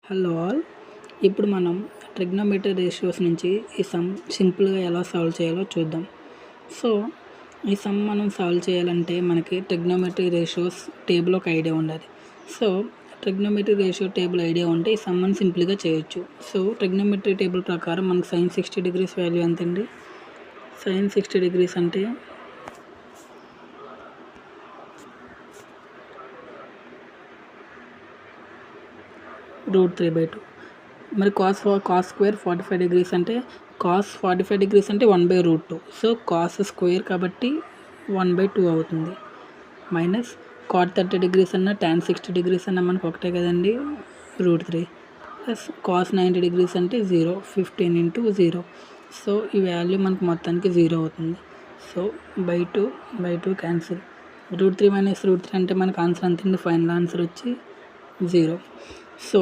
Hello all. ఇప్పుడు మనం trigonometry ratios నుంచి ఈ సమ్ సింపుల్గా ఎలా సాల్వ్ చేయాలో చూద్దాం. సో ఈ సమ్ మనం సాల్వ్ చేయాలంటే మనకి ట్రిగ్నోమెట్రీ రేషియోస్ టేబుల్ ఒక ఐడియా ఉండాలి. So trigonometry ratio table idea ఉంటే ఈ సమ్ మనం సింపుల్గా చేయొచ్చు. సో ట్రిగ్నోమెట్రీ టేబుల్ ప్రకారం మనకి sin 60 degrees వాల్యూ ఎంతండి? sin 60 degrees అంటే √3/2. మరి కాస్ స్క్వేర్ 45 degrees అంటే కాస్ 45 degrees అంటే 1/√2. సో కాస్ స్క్వేర్ కాబట్టి 1/2 అవుతుంది. మైనస్ కాట్ 30 degrees అన్న tan 60 degrees అన్న మనకు ఒకటే కదండి, √3. ప్లస్ కాస్ 90 degrees అంటే 0, 15 into 0. సో ఈ వాల్యూ మనకు మొత్తానికి 0 అవుతుంది. So by two cancel. √3 - √3 అంటే మనకు ఆన్సర్ అంతండి, ఫైనల్ ఆన్సర్ వచ్చి 0. సో